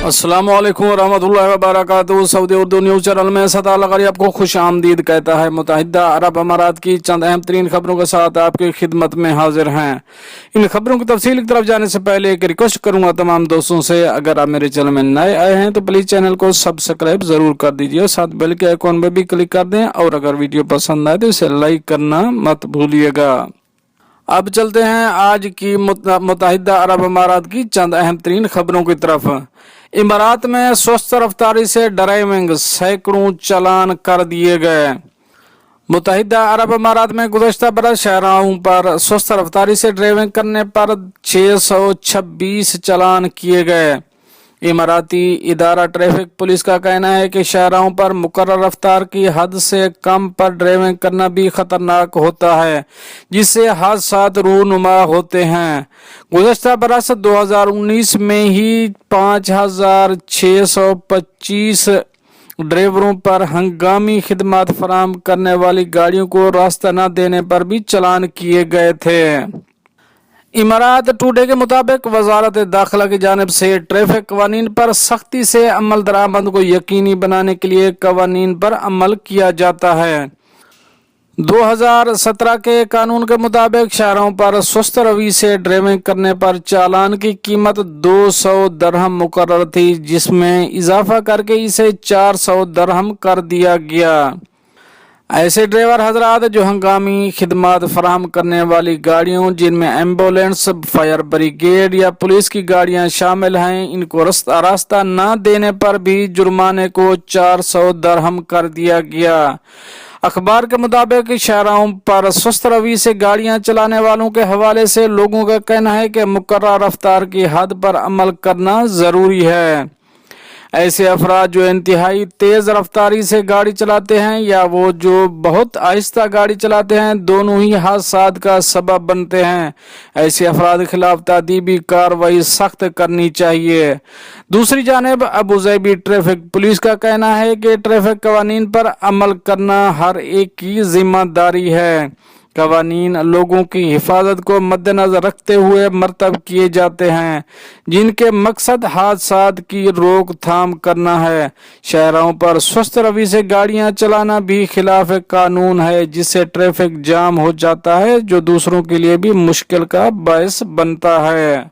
अस्सलाम वालेकुम रहमतुल्लाहि व बरकातुहू। सऊदी उर्दू न्यूज़ चैनल में सदा लगारी आपको खुश आमदीद कहता है। मुत्तहिदा अरब अमारात की चंद अहम तरीन खबरों के साथ आपकी खिदमत में हाजिर हैं। इन खबरों की तफसील की तरफ जाने से पहले एक रिक्वेस्ट करूंगा तमाम दोस्तों से, अगर आप मेरे चैनल में नए आए हैं तो प्लीज़ चैनल को सब्सक्राइब ज़रूर कर दीजिए और साथ बेल के आइकॉन पर भी क्लिक कर दें, और अगर वीडियो पसंद आए तो इसे लाइक करना मत भूलिएगा। अब चलते हैं आज की मुत्तहिदा अरब अमारात की चंद अहम तरीन खबरों की तरफ। इमारात में सुस्त रफ्तारी से ड्राइविंग, सैकड़ों चालान कर दिए गए। मुत्तहिदा अरब अमारात में गुज़श्ता बरस शहरों पर सुस्त रफ्तारी से ड्राइविंग करने पर 626 चालान किए गए। इमाराती इदारा ट्रैफिक पुलिस का कहना है कि शहरों पर मुकर्रर रफ्तार की हद से कम पर ड्राइविंग करना भी खतरनाक होता है, जिससे हादसात रूनुमा होते हैं। गुज़श्ता बरस 2019 में ही 5625 ड्राइवरों पर हंगामी खिदमत फराहम करने वाली गाड़ियों को रास्ता न देने पर भी चालान किए गए थे। इमारात टुडे के मुताबिक वजारत दाखिला की जानिब से ट्रैफिक कवानीन पर सख्ती से अमल दरामद को यकीनी बनाने के लिए कवानीन पर अमल किया जाता है। 2017 के कानून के मुताबिक शहरों पर सुस्त रवि से ड्राइविंग करने पर चालान की कीमत 200 दरहम मुकर्रर थी, जिसमें इजाफा करके इसे 400 दरहम कर दिया गया। ऐसे ड्राइवर हजरात जो हंगामी खिदमत फराहम करने वाली गाड़ियों, जिनमें एम्बुलेंस, फायर ब्रिगेड या पुलिस की गाड़ियां शामिल हैं, इनको रास्ता न देने पर भी जुर्माने को 400 दरहम कर दिया गया। अखबार के मुताबिक शहरों पर सुस्त रवि से गाड़ियां चलाने वालों के हवाले से लोगों का कहना है कि मुकर्रर रफ्तार की हद पर अमल करना जरूरी है। ऐसे अफराद जो इंतहाई तेज रफ्तारी से गाड़ी चलाते हैं या वो जो बहुत आहिस्ता गाड़ी चलाते हैं, दोनों ही हादसात का सबब बनते हैं। ऐसे अफराद के खिलाफ तादीबी कार्रवाई सख्त करनी चाहिए। दूसरी जानिब अबूज़ैबी ट्रैफिक पुलिस का कहना है कि ट्रैफिक कवानीन पर अमल करना हर एक की जिम्मेदारी है। कवानीन लोगों की हिफाजत को मद्देनजर रखते हुए मरतब किए जाते हैं, जिनके मकसद हादसात की रोकथाम करना है। शहरों पर सुस्त रवि से गाड़ियां चलाना भी खिलाफ कानून है, जिससे ट्रैफिक जाम हो जाता है, जो दूसरों के लिए भी मुश्किल का बायस बनता है।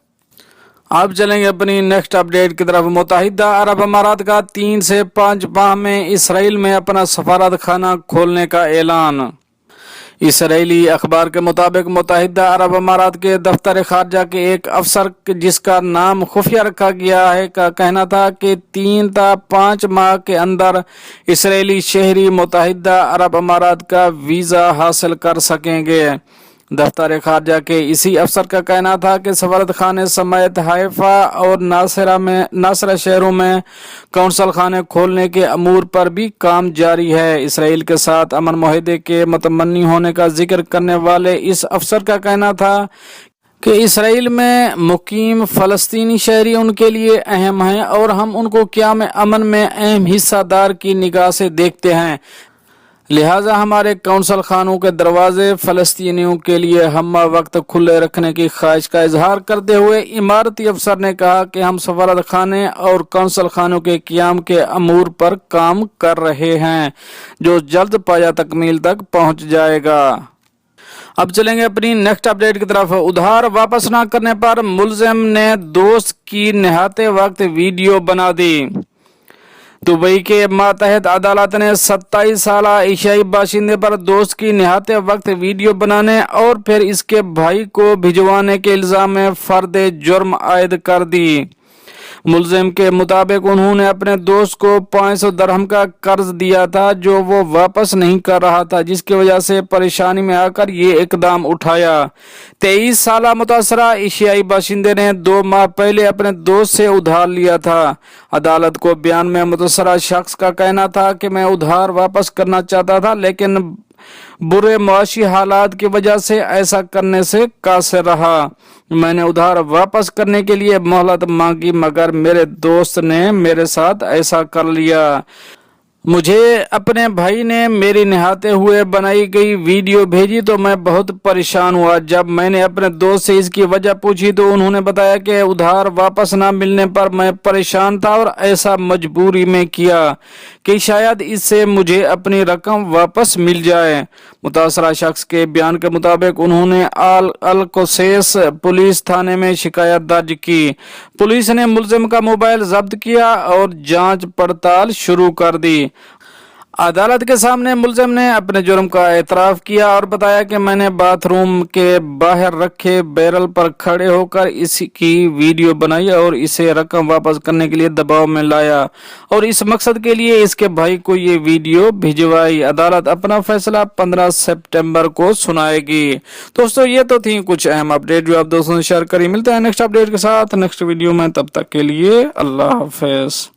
अब चलेंगे अपनी नेक्स्ट अपडेट की तरफ। मुत्तहिदा अरब अमारात का 3 से 5 माह में इसराइल में अपना सफारत खाना खोलने का ऐलान। इसराइली अखबार के मुताबिक मुत्तहिदा अरब अमारात के दफ्तर खारजा के एक अफसर, जिसका नाम खुफिया रखा गया है, का कहना था कि 3 या 5 माह के अंदर इसराइली शहरी मुत्तहिदा अरब अमारात का वीज़ा हासिल कर सकेंगे। दफ्तर खारजा के इसी अफसर का कहना था कि सफारत खाने समेत हाइफा और नासरा शहरों में कौंसल खाने खोलने के अमूर पर भी काम जारी है। इसराइल के साथ अमन मुआहदे के मुतमन्नी होने का जिक्र करने वाले इस अफसर का कहना था कि इसराइल में मुकीम फ़लस्तीनी शहरी उनके लिए अहम हैं और हम उनको क़याम अमन में अहम हिस्सादार की निगाह से देखते हैं। लिहाजा हमारे कौंसल खानों के दरवाजे फ़लस्तीनियों के लिए हम वक्त खुले रखने की ख्वाहिश का इजहार करते हुए इमारती अफसर ने कहा कि हम सफारत खाने और कौंसल खानों के क़याम के अमूर पर काम कर रहे हैं, जो जल्द पाया तकमील तक पहुंच जाएगा। अब चलेंगे अपनी नेक्स्ट अपडेट की तरफ। उधार वापस न करने पर मुलजिम ने दोस्त की नहाते वक्त वीडियो बना दी। दुबई के मातहत अदालत ने 27 साल एशियाई बाशिंदे पर दोस्त की नहाते वक्त वीडियो बनाने और फिर इसके भाई को भिजवाने के इल्जाम में फर्द जुर्म आयद कर दी। मुलजिम के मुताबिक उन्होंने अपने दोस्त को 500 दरहम का कर्ज दिया था, जो वो वापस नहीं कर रहा था, जिसकी वजह से परेशानी में आकर ये इकदाम उठाया। 23 साल मुतासरा एशियाई बाशिंदे ने 2 माह पहले अपने दोस्त से उधार लिया था। अदालत को बयान में मुतासरा शख्स का कहना था कि मैं उधार वापस करना चाहता था, लेकिन बुरे मुआशी हालात की वजह से ऐसा करने से कासिर रहा। मैंने उधार वापस करने के लिए मोहलत मांगी, मगर मेरे दोस्त ने मेरे साथ ऐसा कर लिया। मुझे अपने भाई ने मेरी नहाते हुए बनाई गई वीडियो भेजी तो मैं बहुत परेशान हुआ। जब मैंने अपने दोस्त से इसकी वजह पूछी तो उन्होंने बताया कि उधार वापस ना मिलने पर मैं परेशान था और ऐसा मजबूरी में किया कि शायद इससे मुझे अपनी रकम वापस मिल जाए। मुतासरा शख्स के बयान के मुताबिक उन्होंने अल-कोसेस पुलिस थाने में शिकायत दर्ज की। पुलिस ने मुलजिम का मोबाइल जब्त किया और जांच पड़ताल शुरू कर दी। अदालत के सामने मुलजिम ने अपने जुर्म का एतराफ किया और बताया कि मैंने बाथरूम के बाहर रखे बैरल पर खड़े होकर इसकी वीडियो बनाई और इसे रकम वापस करने के लिए दबाव में लाया और इस मकसद के लिए इसके भाई को ये वीडियो भिजवाई। अदालत अपना फैसला 15 सितंबर को सुनाएगी। दोस्तों ये तो थी कुछ अहम अपडेट जो आप दोस्तों से शेयर करी। मिलते हैं नेक्स्ट अपडेट के साथ नेक्स्ट वीडियो में, तब तक के लिए अल्लाह हाफिज।